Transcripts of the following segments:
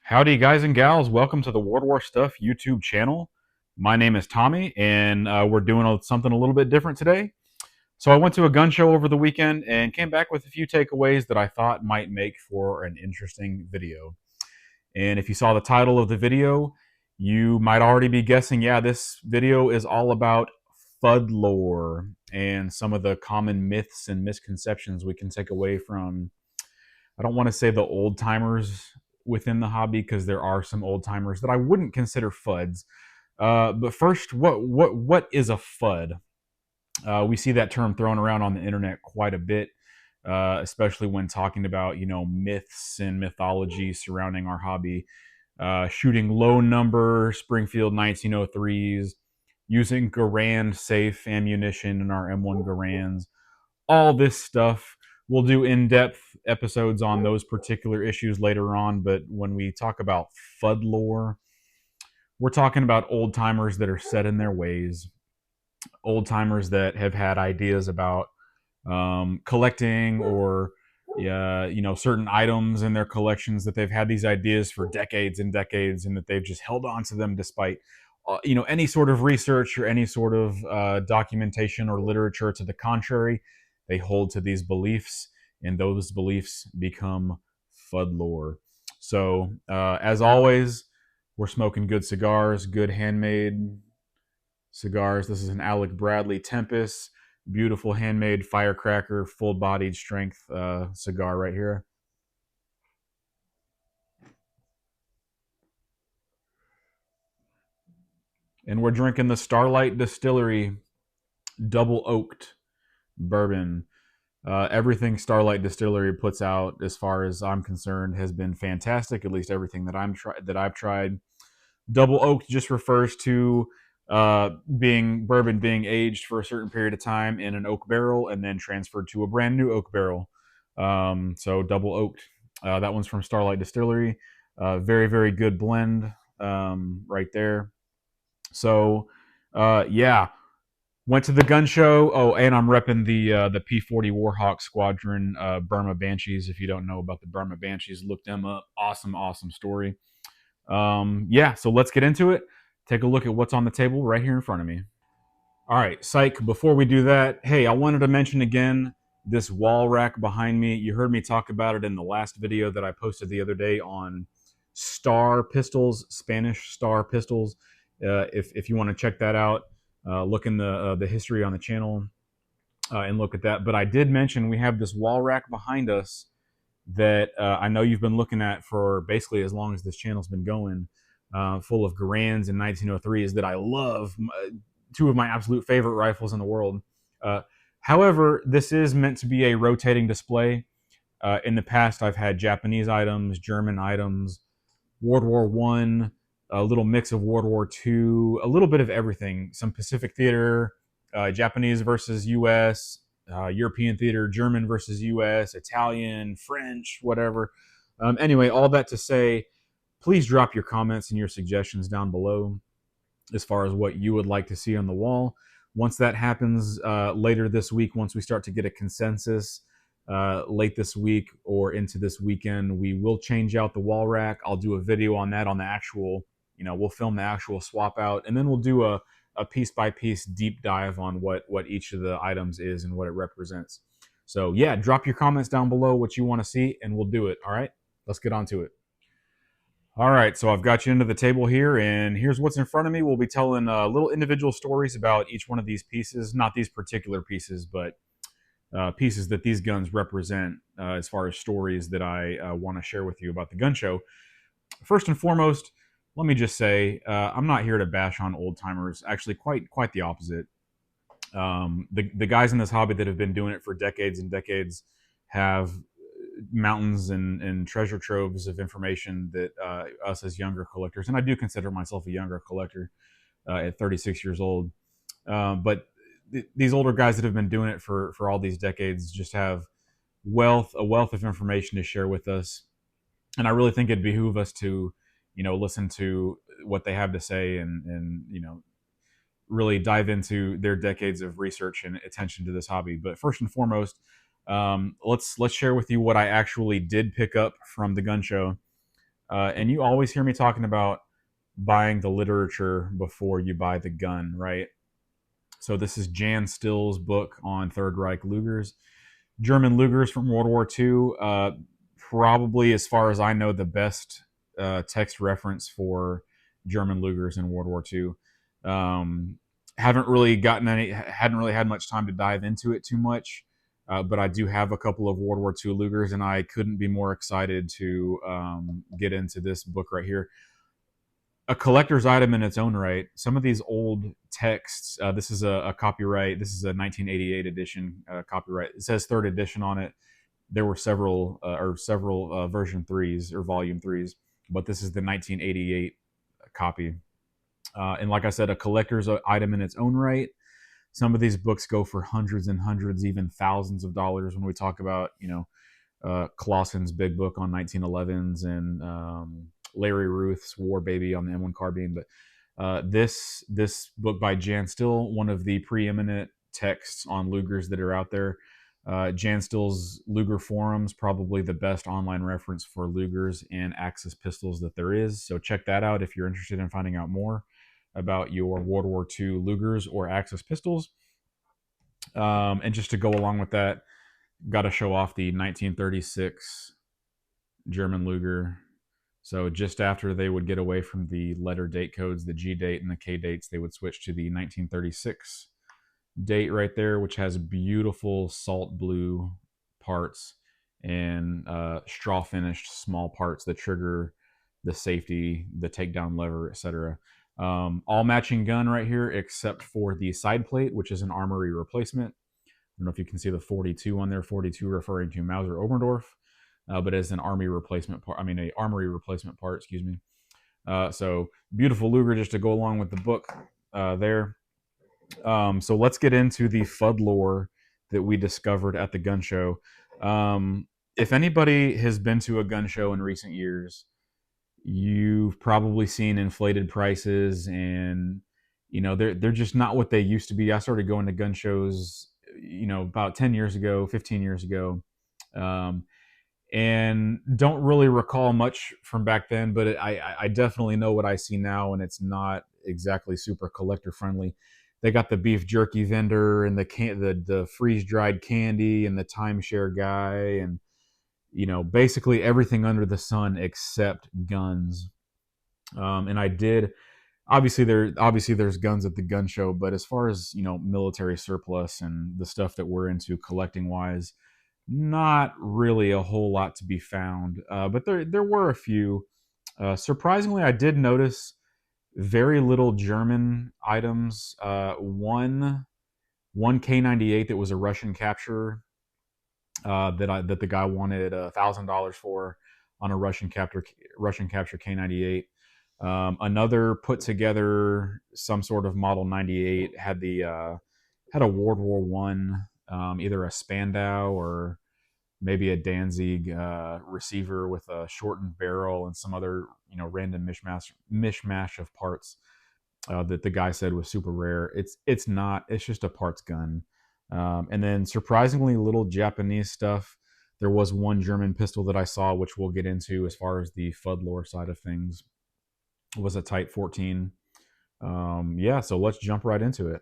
Howdy, guys and gals. Welcome to the World War Stuff YouTube channel. My name is Tommy, and we're doing something a little bit different today. So I went to a gun show over the weekend and came back with a few takeaways that I thought might make for an interesting video. And if you saw the title of the video, you might already be guessing, yeah, this video is all about Fudd lore and some of the common myths and misconceptions we can take away from, I don't want to say the old timers within the hobby, because there are some old timers that I wouldn't consider Fudds. But first, what is a Fudd? We see that term thrown around on the internet quite a bit, especially when talking about myths and mythology surrounding our hobby. Shooting low number Springfield 1903s, using Garand safe ammunition in our M1 Garands, all this stuff. We'll do in-depth episodes on those particular issues later on, but when we talk about Fudd lore, we're talking about old timers that are set in their ways, old timers that have had ideas about collecting, or certain items in their collections, that they've had these ideas for decades and decades, and that they've just held on to them despite any sort of research or any sort of documentation or literature to the contrary. They hold to these beliefs, and those beliefs become Fudd lore. So, as always, we're smoking good cigars, good handmade cigars. This is an Alec Bradley Tempest, beautiful handmade firecracker, full-bodied strength cigar right here. And we're drinking the Starlight Distillery double oaked bourbon. Everything Starlight Distillery puts out, as far as I'm concerned, has been fantastic. At least everything that I've tried. Double oaked just refers to being bourbon being aged for a certain period of time in an oak barrel and then transferred to a brand new oak barrel. So double oaked. That one's from Starlight Distillery. Very, very good blend right there. So yeah, went to the gun show. Oh, and I'm repping the P40 Warhawk Squadron Burma Banshees. If you don't know about the Burma Banshees, look them up. Awesome, awesome story. Yeah, so let's get into it. Take a look at what's on the table right here in front of me. All right, psych. Before we do that, hey, I wanted to mention again this wall rack behind me. You heard me talk about it in the last video that I posted the other day on Star Pistols, Spanish Star Pistols. If you want to check that out, look in the history on the channel and look at that. But I did mention we have this wall rack behind us that I know you've been looking at for basically as long as this channel's been going, full of Garands and 1903s that I love. Two of my absolute favorite rifles in the world. Uh, However, this is meant to be a rotating display. In the past, I've had Japanese items, German items, World War One, a little mix of World War Two, a little bit of everything. Some Pacific theater, Japanese versus U.S., European theater, German versus U.S., Italian, French, whatever. Anyway, all that to say, please drop your comments and your suggestions down below as far as what you would like to see on the wall. Once that happens later this week, once we start to get a consensus late this week or into this weekend, we will change out the wall rack. I'll do a video on that on the actual, we'll film the actual swap out, and then we'll do a piece by piece deep dive on what each of the items is and what it represents. So yeah, drop your comments down below what you want to see, and we'll do it. All right, let's get on to it. All right, so I've got you into the table here, and here's what's in front of me. We'll be telling little individual stories about each one of these pieces, not these particular pieces, but pieces that these guns represent as far as stories that I want to share with you about the gun show. First and foremost, let me just say I'm not here to bash on old timers. Actually, quite the opposite. The guys in this hobby that have been doing it for decades and decades have mountains and treasure troves of information that us as younger collectors, and I do consider myself a younger collector at 36 years old, but these older guys that have been doing it for all these decades just have a wealth of information to share with us, and I really think it'd behoove us to listen to what they have to say, and really dive into their decades of research and attention to this hobby. But first and foremost, let's share with you what I actually did pick up from the gun show. And you always hear me talking about buying the literature before you buy the gun, right? So this is Jan Still's book on Third Reich Lugers, German Lugers from World War II. Probably, as far as I know, the best text reference for German Lugers in World War II. Um, haven't really gotten any, hadn't really had much time to dive into it too much, but I do have a couple of World War II Lugers, and I couldn't be more excited to get into this book right here. A collector's item in its own right. Some of these old texts. This is a copyright. This is a 1988 edition copyright. It says third edition on it. There were several version threes or volume threes, but this is the 1988 copy. And like I said, a collector's item in its own right. Some of these books go for hundreds and hundreds, even thousands of dollars. When we talk about, Clausen's big book on 1911s and Larry Ruth's War Baby on the M1 carbine. But this book by Jan Still, one of the preeminent texts on Lugers that are out there. Jan Still's Luger forums, probably the best online reference for Lugers and Axis pistols that there is. So check that out if you're interested in finding out more about your World War II Lugers or Axis pistols. And just to go along with that, got to show off the 1936 German Luger. So just after they would get away from the letter date codes, the G date and the K dates, they would switch to the 1936 date right there, which has beautiful salt blue parts and straw finished small parts that trigger the safety, the takedown lever, etc. All matching gun right here, except for the side plate, which is an armory replacement. I don't know if you can see the 42 on there, 42 referring to Mauser Oberndorf, but as an army replacement part. I mean, a armory replacement part. Excuse me. So beautiful Luger just to go along with the book there. So let's get into the Fudd lore that we discovered at the gun show. If anybody has been to a gun show in recent years, you've probably seen inflated prices, and they're just not what they used to be. I started going to gun shows, about 10 years ago, 15 years ago, and don't really recall much from back then, but I definitely know what I see now, and it's not exactly super collector friendly. They got the beef jerky vendor and the freeze dried candy and the timeshare guy, and basically everything under the sun except guns. And I did obviously there's guns at the gun show, but as far as military surplus and the stuff that we're into collecting wise, not really a whole lot to be found. But there were a few. Surprisingly, I did notice very little German items. One K98 that was a Russian capture that the guy wanted $1,000 for on a Russian capture K98. Another put together some sort of Model 98 had a World War One, either a Spandau or maybe a Danzig receiver with a shortened barrel and some other random mishmash of parts that the guy said was super rare. It's not. It's just a parts gun. And then surprisingly little Japanese stuff. There was one German pistol that I saw, which we'll get into as far as the Fudd lore side of things. It was a Type 14. Yeah, so let's jump right into it.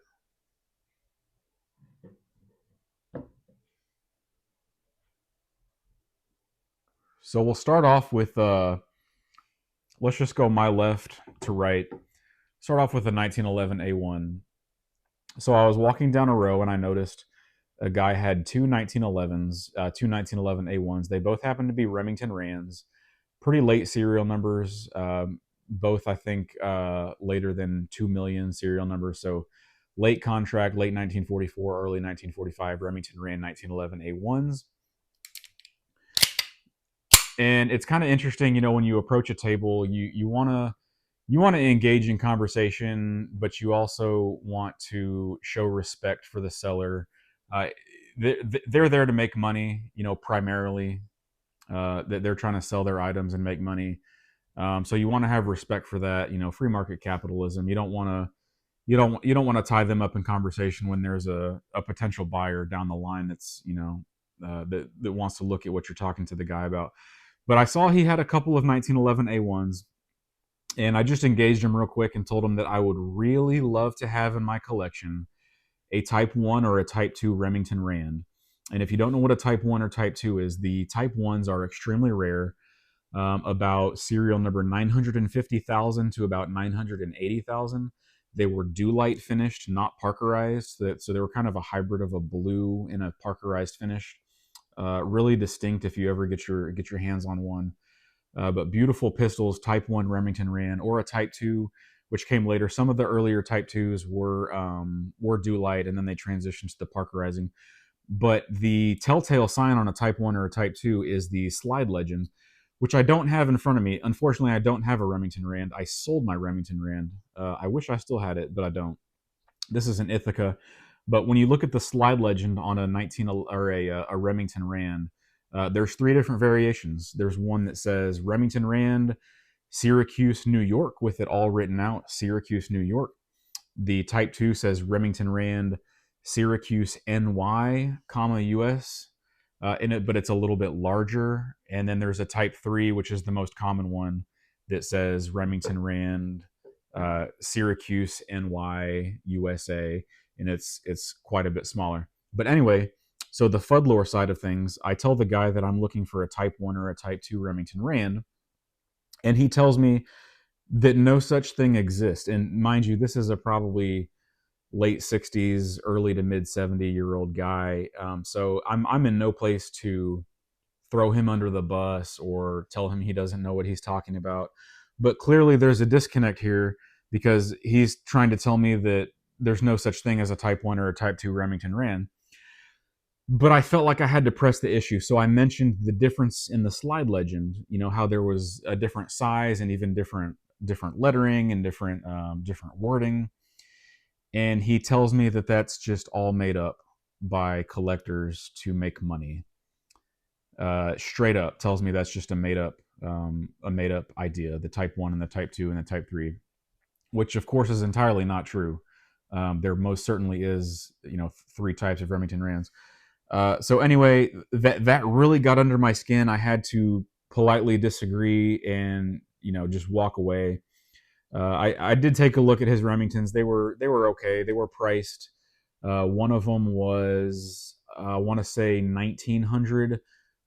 So we'll start off with, let's just go my left to right. Start off with a 1911 A1. So I was walking down a row and I noticed a guy had two 1911s, two 1911 A1s. They both happened to be Remington Rands, pretty late serial numbers. Both, I think, later than 2 million serial numbers. So late contract, late 1944, early 1945 Remington Rand 1911 A1s. And it's kind of interesting, when you approach a table, you want to engage in conversation, but you also want to show respect for the seller. They're there to make money, primarily. They're trying to sell their items and make money. So you want to have respect for that. Free market capitalism. You don't want to tie them up in conversation when there's a potential buyer down the line that's that wants to look at what you're talking to the guy about. But I saw he had a couple of 1911 A1s, and I just engaged him real quick and told him that I would really love to have in my collection a Type 1 or a Type 2 Remington Rand. And if you don't know what a Type 1 or Type 2 is, the Type 1s are extremely rare, about serial number 950,000 to about 980,000. They were light finished, not parkerized. So they were kind of a hybrid of a blue and a parkerized finish. Really distinct if you ever get your hands on one. But beautiful pistols, Type 1 Remington Rand, or a Type 2, which came later. Some of the earlier Type 2s were light, and then they transitioned to the parkerizing. But the telltale sign on a Type 1 or a Type 2 is the slide legend, which I don't have in front of me. Unfortunately, I don't have a Remington Rand. I sold my Remington Rand. I wish I still had it, but I don't. This is an Ithaca. But when you look at the slide legend on a 19 or a Remington Rand, there's three different variations. There's one that says Remington Rand, Syracuse, New York, with it all written out, Syracuse, New York. The Type 2 says Remington Rand, Syracuse, NY, comma, US, in it, but it's a little bit larger. And then there's a Type 3, which is the most common one, that says Remington Rand, Syracuse, NY, USA, and it's quite a bit smaller. But anyway, so the Fudd lore side of things, I tell the guy that I'm looking for a Type 1 or a Type 2 Remington Rand, and he tells me that no such thing exists. And mind you, this is a probably late 60s, early to mid 70-year-old guy. So I'm in no place to throw him under the bus or tell him he doesn't know what he's talking about. But clearly there's a disconnect here, because he's trying to tell me that there's no such thing as a Type 1 or a Type 2 Remington Rand. But I felt like I had to press the issue. So I mentioned the difference in the slide legend, how there was a different size and even different lettering and different wording. And he tells me that that's just all made up by collectors to make money. Straight up tells me that's just a made up idea. The Type 1 and the Type 2 and the Type 3, which of course is entirely not true. There most certainly is, three types of Remington Rands. So anyway, that really got under my skin. I had to politely disagree and just walk away. I did take a look at his Remingtons. They were okay. They were priced. One of them was I want to say 1,900, which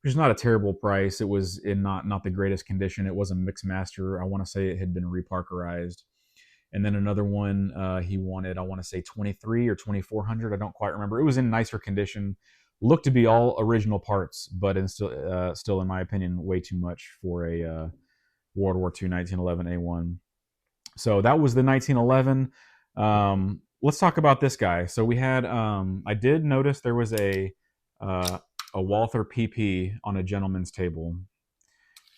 is not a terrible price. It was in not the greatest condition. It was a mixed master. I want to say it had been reparkerized. And then another one he wanted, I want to say 23 or 2,400. I don't quite remember. It was in nicer condition. Looked to be all original parts, but still, in my opinion, way too much for a World War II 1911 A1. So that was the 1911. Let's talk about this guy. So we had, I did notice there was a Walther PP on a gentleman's table,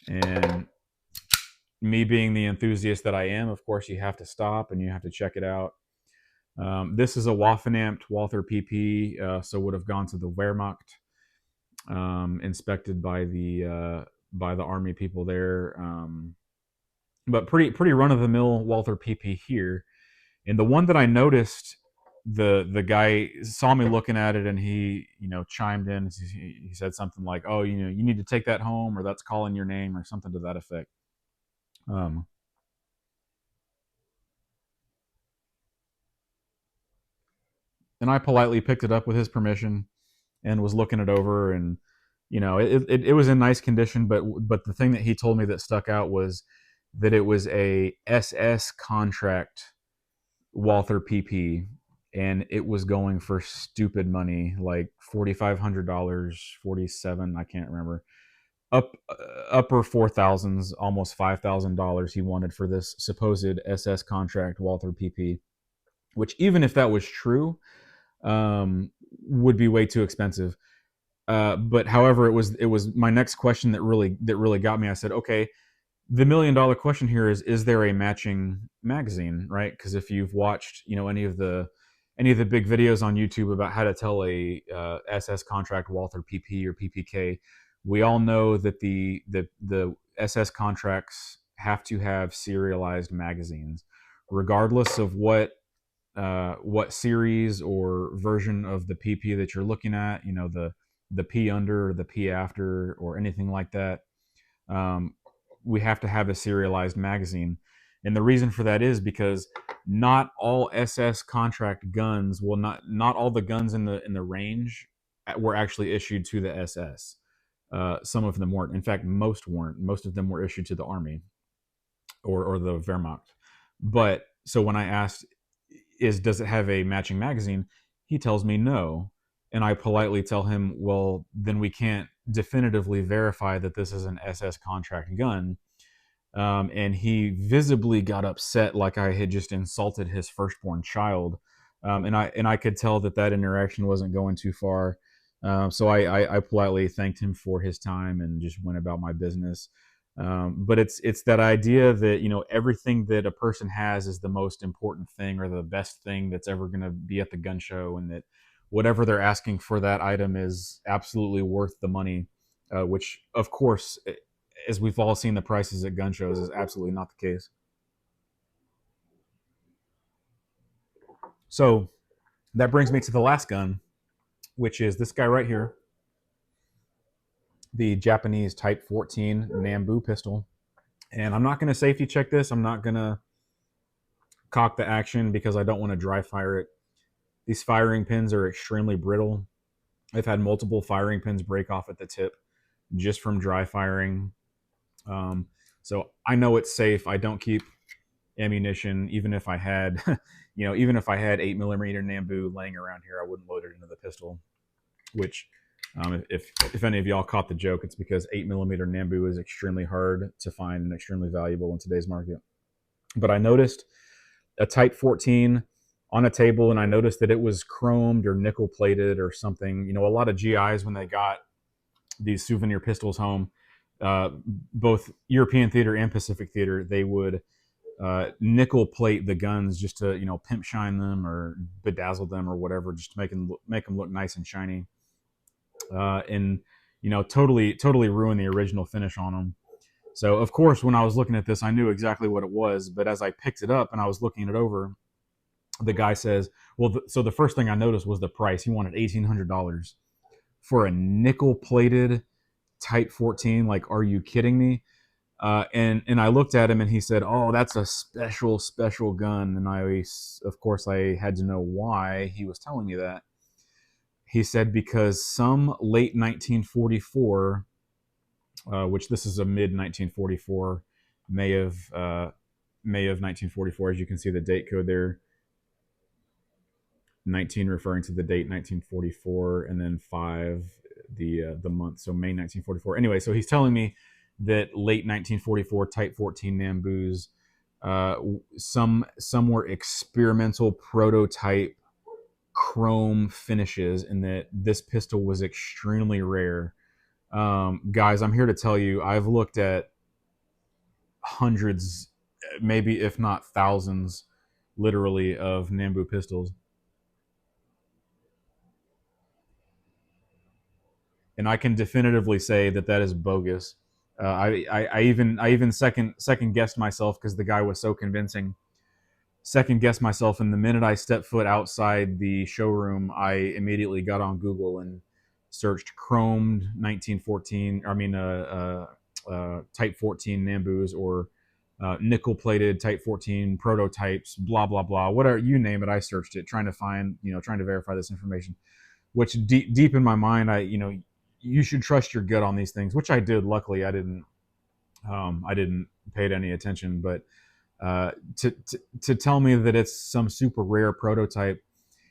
and me being the enthusiast that I am, of course, you have to stop and you have to check it out. This is a Waffenamped Walther PP, so would have gone to the Wehrmacht, inspected by the army people there. But pretty run of the mill Walther PP here. And the one that I noticed, the guy saw me looking at it, and he chimed in. He said something like, "Oh, you need to take that home," or "That's calling your name," or something to that effect. And I politely picked it up with his permission and was looking it over, and it was in nice condition. But the thing that he told me that stuck out was that it was a SS contract Walther PP, and it was going for stupid money, like $4,500, 47, I can't remember, upper 4,000s, almost $5,000 he wanted for this supposed SS contract Walther PP, which, even if that was true, would be way too expensive. But however, it was my next question that really got me. I said, okay, the $1 million question here is there a matching magazine, right? Because if you've watched any of the big videos on YouTube about how to tell a SS contract Walther PP or PPK, we all know that the SS contracts have to have serialized magazines, regardless of what series or version of the PP that you're looking at. The P under, or the P after, or anything like that. um, we have to have a serialized magazine. And the reason for that is because not all SS contract guns, well, not all the guns in the range were actually issued to the SS. Some of them weren't. In fact, most weren't. Most of them were issued to the Army or the Wehrmacht. But so when I asked, does it have a matching magazine? He tells me no. And I politely tell him, well, then we can't definitively verify that this is an SS contract gun. And he visibly got upset, like I had just insulted his firstborn child. And I could tell that interaction wasn't going too far. So I politely thanked him for his time and just went about my business. But it's that idea that everything that a person has is the most important thing or the best thing that's ever going to be at the gun show, and that whatever they're asking for that item is absolutely worth the money. Which, of course, as we've all seen the prices at gun shows, is absolutely not the case. So that brings me to the last gun, which is this guy right here, the Japanese Type 14 Namboo pistol. And I'm not going to safety check this. I'm not going to cock the action because I don't want to dry fire it. These firing pins are extremely brittle. I've had multiple firing pins break off at the tip just from dry firing. So I know it's safe. I don't keep ammunition, even if I had, even if I had 8mm Namboo laying around here, I wouldn't load it into the pistol. Which, if any of y'all caught the joke, it's because 8mm Namboo is extremely hard to find and extremely valuable in today's market. But I noticed a Type 14 on a table, and I noticed that it was chromed or nickel plated or something. A lot of GIs, when they got these souvenir pistols home, both European theater and Pacific theater, they would nickel plate the guns just to pimp shine them or bedazzle them or whatever, just to make them look nice and shiny, and totally ruin the original finish on them. So of course, when I was looking at this, I knew exactly what it was. But as I picked it up and I was looking it over, the guy says, "Well, so the first thing I noticed was the price. He wanted $1,800 for a nickel plated Type 14. Like, are you kidding me?" And I looked at him and he said, "Oh, that's a special gun." And of course, I had to know why he was telling me that. He said because some late 1944, which this is a mid 1944, May of 1944, as you can see the date code there. 19 referring to the date 1944, and then 5 the month, so May 1944. Anyway, so he's telling me that late 1944 Type 14 Namboos, some were experimental prototype chrome finishes, and that this pistol was extremely rare. Guys, I'm here to tell you, I've looked at hundreds, maybe if not thousands, literally, of Namboo pistols, and I can definitively say that is bogus. I even second guessed myself because the guy was so convincing. Second guessed myself, and the minute I stepped foot outside the showroom, I immediately got on Google and searched chromed 1914. Type 14 Namboos, or nickel plated Type 14 prototypes. Blah blah blah. Whatever you name it, I searched it, trying to verify this information. Which deep in my mind, you should trust your gut on these things, which I did. Luckily, I didn't pay it any attention, but to tell me that it's some super rare prototype.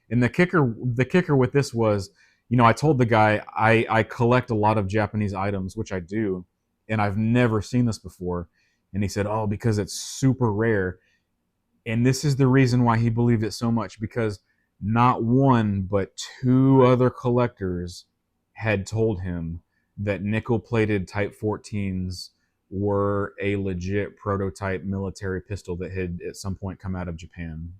And the kicker with this was, I told the guy I collect a lot of Japanese items, which I do, and I've never seen this before. And he said, "Oh, because it's super rare." And this is the reason why he believed it so much, because not one but two other collectors had told him that nickel plated Type 14s were a legit prototype military pistol that had at some point come out of Japan.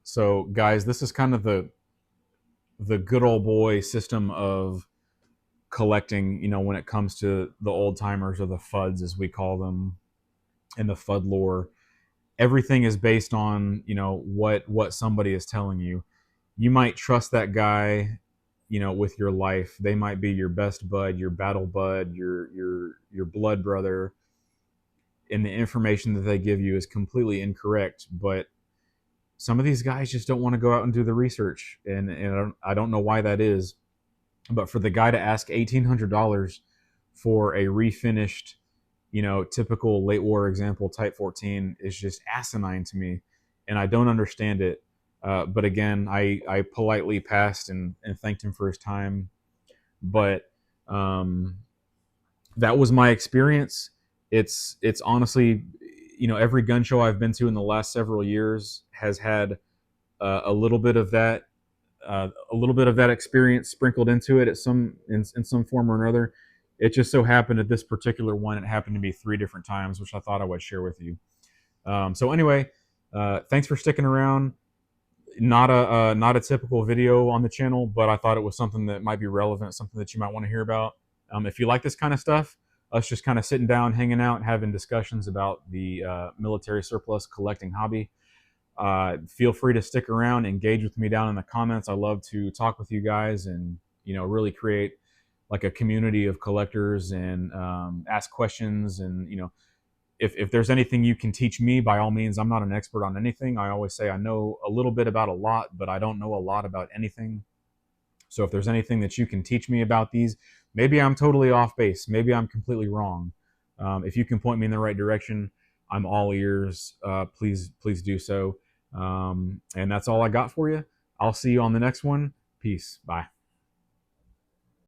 So, guys, this is kind of the good old boy system of collecting, when it comes to the old timers, or the Fudds as we call them in the Fudd lore. Everything is based on, what somebody is telling you. you might trust that guy, you know, with your life. They might be your best bud, your battle bud, your blood brother, and the information that they give you is completely incorrect. But some of these guys just don't want to go out and do the research, and I don't know why that is. But for the guy to ask $1,800 for a refinished, you know, typical late war example Type 14 is just asinine to me, and I don't understand it. But again, I politely passed and thanked him for his time. But um, that was my experience. It's honestly, you know, every gun show I've been to in the last several years has had a little bit of that a little bit of that experience sprinkled into it at in some form or another. It just so happened at this particular one, it happened to be 3 different times, which I thought I would share with you. So anyway, thanks for sticking around. Not a typical video on the channel, but I thought it was something that might be relevant, something that you might want to hear about. If you like this kind of stuff, us just kind of sitting down, hanging out, having discussions about the military surplus collecting hobby, feel free to stick around, engage with me down in the comments. I love to talk with you guys and, you know, really create like a community of collectors and ask questions. And, you know, if there's anything you can teach me, by all means. I'm not an expert on anything. I always say I know a little bit about a lot, but I don't know a lot about anything. So if there's anything that you can teach me about these, maybe I'm totally off base. Maybe I'm completely wrong. If you can point me in the right direction, I'm all ears. Please do so. And that's all I got for you. I'll see you on the next one. Peace. Bye.